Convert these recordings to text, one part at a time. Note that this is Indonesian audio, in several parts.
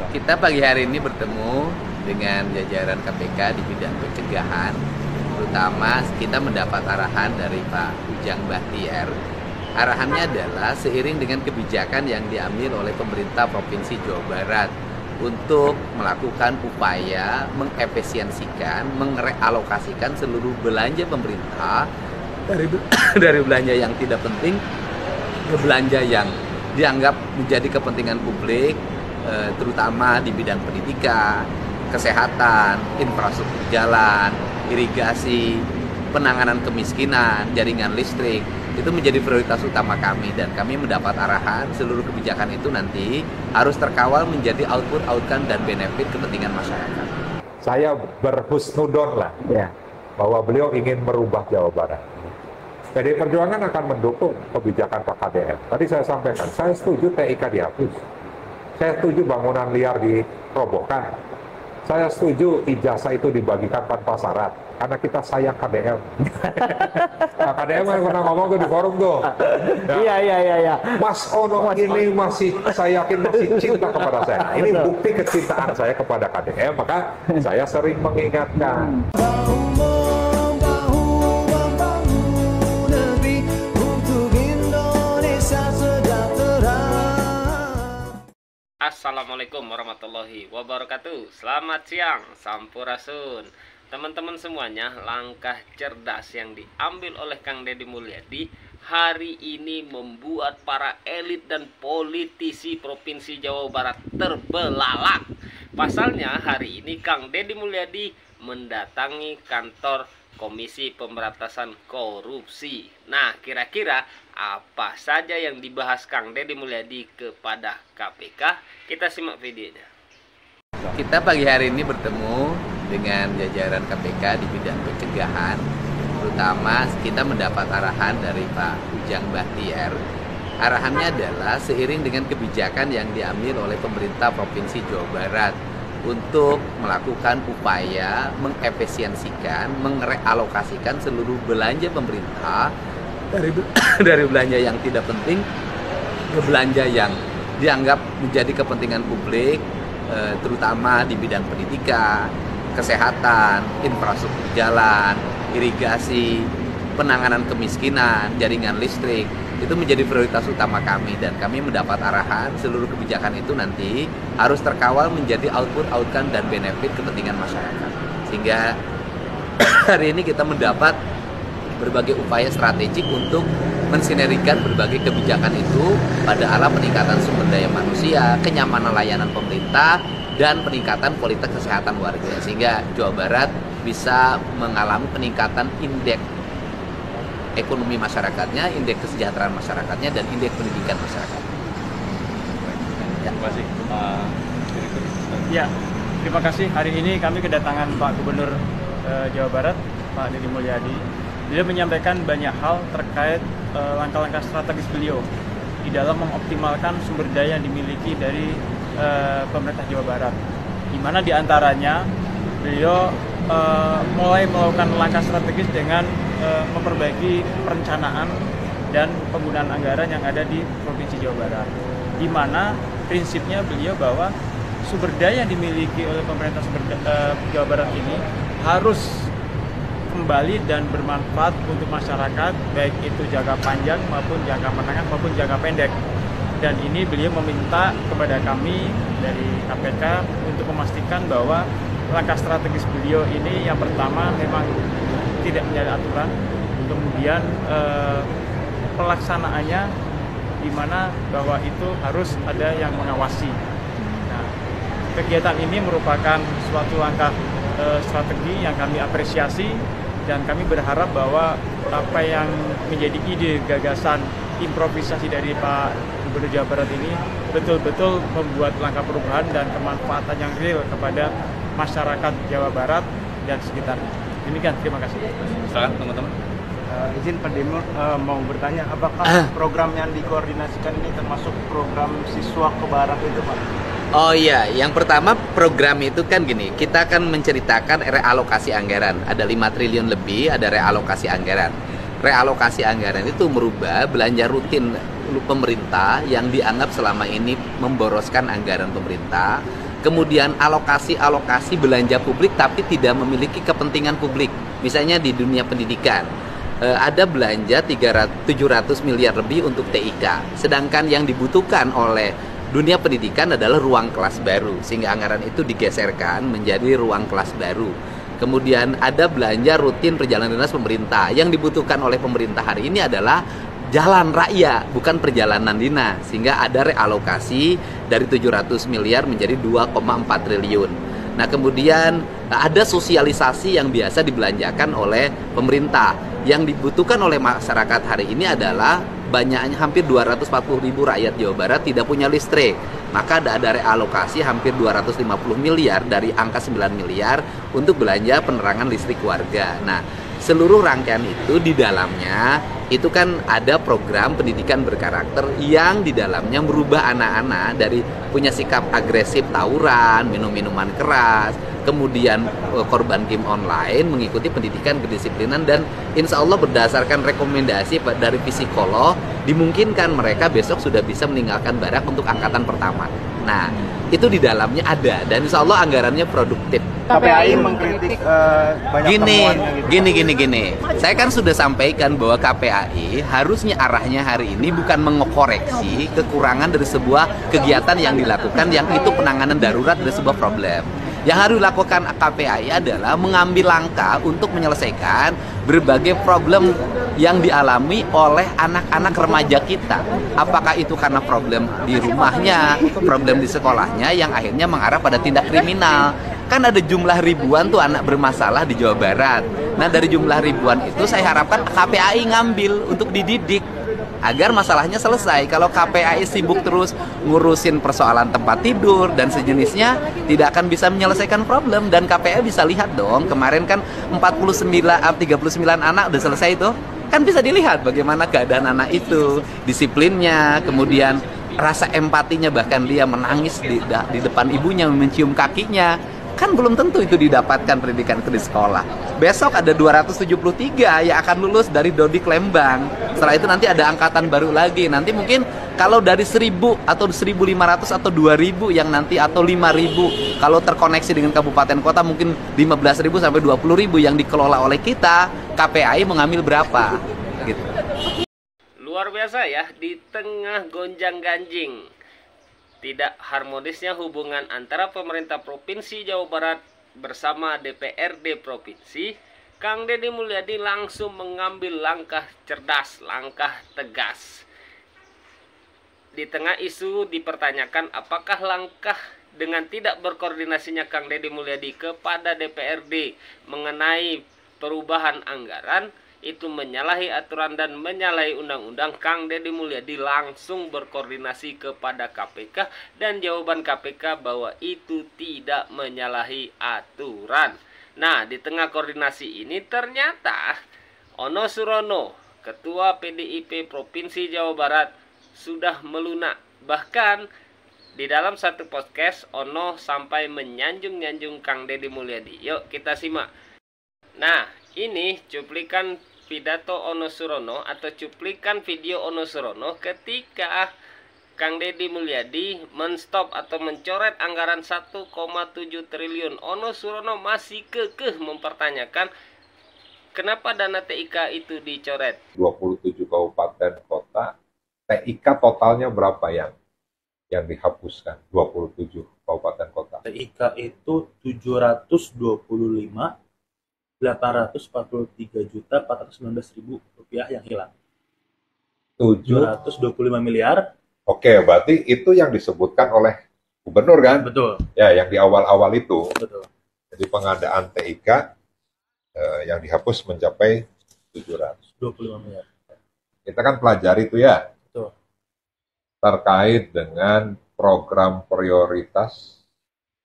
Kita pagi hari ini bertemu dengan jajaran KPK di bidang pencegahan, terutama kita mendapat arahan dari Pak Ujang Bahtiar. Arahannya adalah seiring dengan kebijakan yang diambil oleh pemerintah Provinsi Jawa Barat untuk melakukan upaya mengefisiensikan, merealokasikan seluruh belanja pemerintah dari belanja yang tidak penting ke belanja yang dianggap menjadi kepentingan publik, terutama di bidang pendidikan, kesehatan, infrastruktur jalan, irigasi, penanganan kemiskinan, jaringan listrik. Itu menjadi prioritas utama kami, dan kami mendapat arahan seluruh kebijakan itu nanti harus terkawal menjadi output dan benefit kepentingan masyarakat. Saya berhusnudon lah bahwa beliau ingin merubah Jawa Barat. PDI Perjuangan akan mendukung kebijakan Pak KDM. Tadi saya sampaikan, saya setuju TIK dihapus. Saya setuju bangunan liar dirobohkan. Saya setuju ijazah itu dibagikan tanpa syarat, karena kita sayang KDM. Nah, KDM yang pernah ngomong tuh di forum tuh. Iya. Mas Ono ini masih, saya yakin masih cinta kepada saya. Ini bukti kecintaan saya kepada KDM, maka saya sering mengingatkan. Assalamualaikum warahmatullahi wabarakatuh. Selamat siang, Sampurasun. Teman-teman semuanya, langkah cerdas yang diambil oleh Kang Deddy Mulyadi hari ini membuat para elit dan politisi Provinsi Jawa Barat terbelalak. Pasalnya hari ini Kang Deddy Mulyadi mendatangi kantor Komisi Pemberantasan Korupsi. Nah, kira-kira apa saja yang dibahas Kang Deddy Mulyadi kepada KPK? Kita simak videonya. Kita pagi hari ini bertemu dengan jajaran KPK di bidang pencegahan, terutama kita mendapat arahan dari Pak Ujang Bahtiar. Arahannya adalah seiring dengan kebijakan yang diambil oleh pemerintah Provinsi Jawa Barat untuk melakukan upaya mengefisiensikan, merealokasikan seluruh belanja pemerintah dari belanja yang tidak penting ke belanja yang dianggap menjadi kepentingan publik, terutama di bidang pendidikan, kesehatan, infrastruktur jalan, irigasi, penanganan kemiskinan, jaringan listrik. Itu menjadi prioritas utama kami, dan kami mendapat arahan seluruh kebijakan itu nanti harus terkawal menjadi output dan benefit kepentingan masyarakat. Sehingga hari ini kita mendapat berbagai upaya strategik untuk mensinergikan berbagai kebijakan itu pada arah peningkatan sumber daya manusia, kenyamanan layanan pemerintah, dan peningkatan kualitas kesehatan warga, sehingga Jawa Barat bisa mengalami peningkatan indeks ekonomi masyarakatnya, indeks kesejahteraan masyarakatnya, dan indeks pendidikan masyarakat. Terima kasih, Pak Direktur. Ya, terima kasih. Hari ini kami kedatangan Pak Gubernur Jawa Barat, Pak Deddy Mulyadi. Beliau menyampaikan banyak hal terkait langkah-langkah strategis beliau di dalam mengoptimalkan sumber daya yang dimiliki dari pemerintah Jawa Barat. Di mana diantaranya beliau mulai melakukan langkah strategis dengan memperbaiki perencanaan dan penggunaan anggaran yang ada di Provinsi Jawa Barat, di mana prinsipnya beliau bahwa sumber daya yang dimiliki oleh pemerintah Jawa Barat ini harus kembali dan bermanfaat untuk masyarakat, baik itu jangka panjang maupun jangka menengah maupun jangka pendek. Dan ini beliau meminta kepada kami dari KPK untuk memastikan bahwa langkah strategis beliau ini yang pertama memang tidak menyalahi aturan, kemudian pelaksanaannya di mana bahwa itu harus ada yang mengawasi. Nah, kegiatan ini merupakan suatu langkah strategi yang kami apresiasi, dan kami berharap bahwa apa yang menjadi ide, gagasan, improvisasi dari Pak Gubernur Jawa Barat ini betul-betul membuat langkah perubahan dan kemanfaatan yang real kepada masyarakat Jawa Barat dan sekitarnya. Demikian, terima kasih. Silakan teman-teman. Izin Pak Demur mau bertanya, apakah program yang dikoordinasikan ini termasuk program siswa ke Barat itu, Pak? Oh iya, yang pertama program itu kan gini, kita akan menceritakan realokasi anggaran. Ada 5 triliun lebih, ada realokasi anggaran. Realokasi anggaran itu merubah belanja rutin pemerintah yang dianggap selama ini memboroskan anggaran pemerintah Kemudian alokasi belanja publik tapi tidak memiliki kepentingan publik. Misalnya di dunia pendidikan, ada belanja 700 miliar lebih untuk TIK. Sedangkan yang dibutuhkan oleh dunia pendidikan adalah ruang kelas baru, sehingga anggaran itu digeserkan menjadi ruang kelas baru. Kemudian ada belanja rutin perjalanan dinas pemerintah. Yang dibutuhkan oleh pemerintah hari ini adalah jalan raya, bukan perjalanan dinas. Sehingga ada realokasi dari 700 miliar menjadi 2,4 triliun. Nah, kemudian ada sosialisasi yang biasa dibelanjakan oleh pemerintah. Yang dibutuhkan oleh masyarakat hari ini adalah banyaknya hampir 240 ribu rakyat Jawa Barat tidak punya listrik. Maka ada realokasi hampir 250 miliar dari angka 9 miliar untuk belanja penerangan listrik warga. Nah, seluruh rangkaian itu di dalamnya itu kan ada program pendidikan berkarakter yang di dalamnya merubah anak-anak dari punya sikap agresif tawuran, minum-minuman keras, kemudian korban game online, mengikuti pendidikan kedisiplinan, dan insya Allah berdasarkan rekomendasi dari psikolog dimungkinkan mereka besok sudah bisa meninggalkan barak untuk angkatan pertama. Nah, itu di dalamnya ada dan insya Allah anggarannya produktif. KPAI mengkritik banyak temuannya gitu. Gini. Saya kan sudah sampaikan bahwa KPAI harusnya arahnya hari ini bukan mengoreksi kekurangan dari sebuah kegiatan yang dilakukan yang itu penanganan darurat dari sebuah problem. Yang harus dilakukan KPAI adalah mengambil langkah untuk menyelesaikan berbagai problem yang dialami oleh anak-anak remaja kita. Apakah itu karena problem di rumahnya, problem di sekolahnya yang akhirnya mengarah pada tindak kriminal. Kan ada jumlah ribuan tuh anak bermasalah di Jawa Barat. Nah, dari jumlah ribuan itu saya harapkan KPAI ngambil untuk dididik agar masalahnya selesai. Kalau KPAI sibuk terus ngurusin persoalan tempat tidur dan sejenisnya, tidak akan bisa menyelesaikan problem. Dan KPAI bisa lihat dong, kemarin kan 39 anak udah selesai itu. Kan bisa dilihat bagaimana keadaan anak itu, disiplinnya, kemudian rasa empatinya, bahkan dia menangis di depan ibunya, mencium kakinya. Kan belum tentu itu didapatkan pendidikan di sekolah. Besok ada 273 yang akan lulus dari Dodik Lembang. Setelah itu nanti ada angkatan baru lagi. Nanti mungkin kalau dari 1000 atau 1500 atau 2000 yang nanti atau 5000 kalau terkoneksi dengan kabupaten kota mungkin 15.000 sampai 20.000 yang dikelola oleh kita, KPAI mengambil berapa gitu. Luar biasa ya, di tengah gonjang-ganjing tidak harmonisnya hubungan antara pemerintah Provinsi Jawa Barat bersama DPRD Provinsi, Kang Deddy Mulyadi langsung mengambil langkah cerdas, langkah tegas. Di tengah isu dipertanyakan apakah langkah dengan tidak berkoordinasinya Kang Deddy Mulyadi kepada DPRD mengenai perubahan anggaran itu menyalahi aturan dan menyalahi undang-undang. Kang Deddy Mulyadi langsung berkoordinasi kepada KPK dan jawaban KPK bahwa itu tidak menyalahi aturan. Nah, di tengah koordinasi ini ternyata Ono Surono, Ketua PDIP Provinsi Jawa Barat, sudah melunak. Bahkan di dalam satu podcast Ono sampai menyanjung-nyanjung Kang Deddy Mulyadi. Yuk kita simak. Nah, ini cuplikan pidato Ono Surono atau cuplikan video Ono Surono ketika Kang Deddy Mulyadi menstop atau mencoret anggaran 1,7 triliun. Ono Surono masih kekeh mempertanyakan kenapa dana TIK itu dicoret. 27 kabupaten kota, TIK totalnya berapa yang dihapuskan? 27 kabupaten kota. TIK itu 745.843.419.000 rupiah yang hilang. 725 miliar. Oke, berarti itu yang disebutkan oleh gubernur kan? Betul. Ya, yang di awal-awal itu. Betul. Jadi pengadaan TIK yang dihapus mencapai 725 miliar. Kita kan pelajari itu ya. Betul. Terkait dengan program prioritas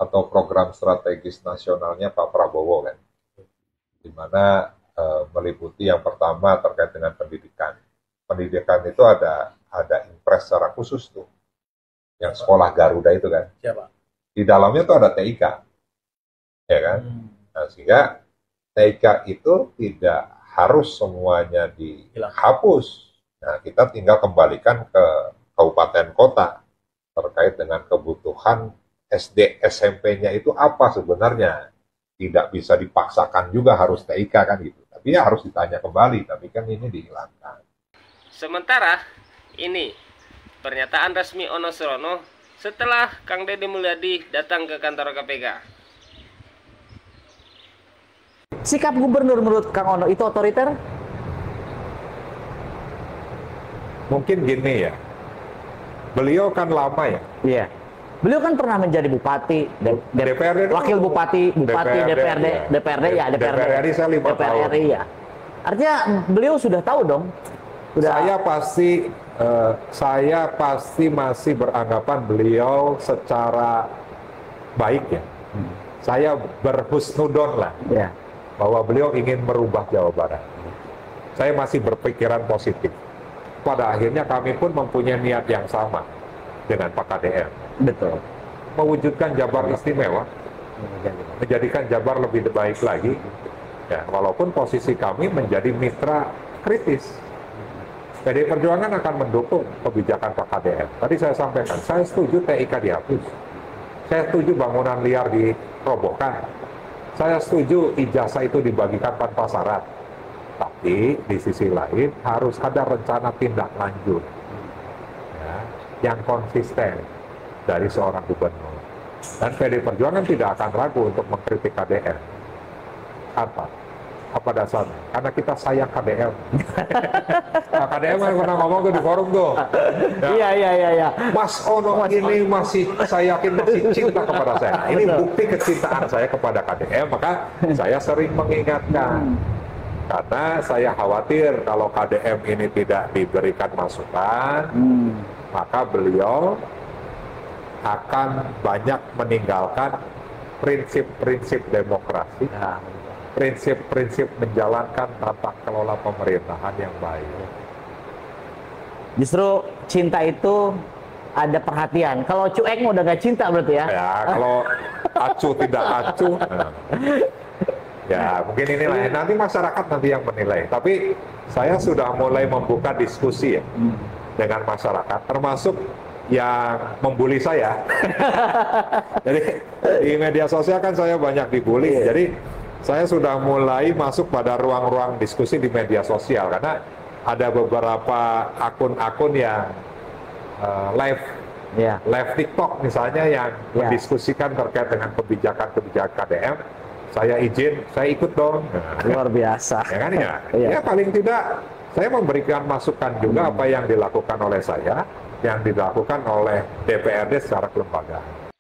atau program strategis nasionalnya Pak Prabowo kan. Di mana meliputi yang pertama terkait dengan pendidikan. Pendidikan itu ada impres secara khusus tuh. Yang sekolah Garuda itu kan. Siapa? Di dalamnya tuh ada TIK. Ya kan? Nah, sehingga TIK itu tidak harus semuanya dihapus. Nah, kita tinggal kembalikan ke kabupaten kota terkait dengan kebutuhan SD SMP-nya itu apa sebenarnya. Tidak bisa dipaksakan juga harus TIK kan gitu. Tapi ya harus ditanya kembali, tapi kan ini dihilangkan. Sementara ini pernyataan resmi Ono Surono setelah Kang Deddy Mulyadi datang ke kantor KPK. Sikap gubernur menurut Kang Ono itu otoriter? Mungkin gini ya, beliau kan lama ya. Iya. Beliau kan pernah menjadi bupati, DPRD wakil bupati, DPRD, ya. DPRD ya, DPRD. DPR RI saya 5 tahun. DPR RI ya. Artinya beliau sudah tahu dong. Saya pasti masih beranggapan beliau secara baik ya. Saya berhusnudon lah Ya. bahwa beliau ingin merubah Jawa Barat. Saya masih berpikiran positif. Pada akhirnya kami pun mempunyai niat yang sama dengan Pak KDM. Betul. Mewujudkan Jabar istimewa, menjadikan Jabar lebih baik lagi. Ya, walaupun posisi kami menjadi mitra kritis. PDI Perjuangan akan mendukung kebijakan Pak KDM. Tadi saya sampaikan, saya setuju TIK dihapus. Saya setuju bangunan liar dirobohkan. Saya setuju ijazah itu dibagikan tanpa syarat. Tapi di sisi lain harus ada rencana tindak lanjut ya, yang konsisten dari seorang gubernur. Dan PDI Perjuangan tidak akan ragu untuk mengkritik KDM. Apa dasarnya? Karena kita sayang KDM. Nah, KDM yang pernah ngomong tuh di forum tuh. Ya, Iya. Mas Ono ini saya yakin masih cinta kepada saya. Nah, ini bukti kecintaan saya kepada KDM, maka saya sering mengingatkan. Karena saya khawatir kalau KDM ini tidak diberikan masukan, maka beliau akan banyak meninggalkan prinsip-prinsip demokrasi, prinsip-prinsip menjalankan tata kelola pemerintahan yang baik. Justru cinta itu ada perhatian. Kalau cuek udah gak cinta berarti ya? Ya, kalau acuh tidak acuh, ya mungkin inilah ya. Nanti masyarakat nanti yang menilai. Tapi saya sudah mulai membuka diskusi ya dengan masyarakat, termasuk yang membuli saya. Jadi di media sosial kan saya banyak dibully. Jadi saya sudah mulai masuk pada ruang-ruang diskusi di media sosial karena ada beberapa akun-akun yang live TikTok misalnya yang mendiskusikan terkait dengan kebijakan-kebijakan KDM. Saya izin, saya ikut dong. Luar biasa. Ya kan ya? Ya paling tidak saya memberikan masukan juga apa yang dilakukan oleh saya, yang dilakukan oleh DPRD secara kelembagaan.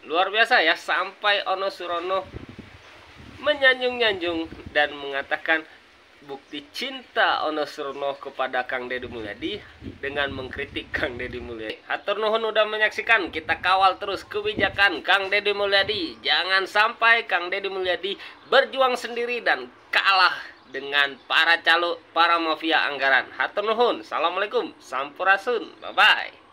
Luar biasa ya, sampai Ono Surono menyanjung-nyanjung dan mengatakan bukti cinta Ono Surono kepada Kang Deddy Mulyadi dengan mengkritik Kang Deddy Mulyadi. Hatur nuhun udah menyaksikan, kita kawal terus kebijakan Kang Deddy Mulyadi. Jangan sampai Kang Deddy Mulyadi berjuang sendiri dan kalah dengan para calo, para mafia anggaran. Hatur nuhun, assalamualaikum, sampurasun, bye bye.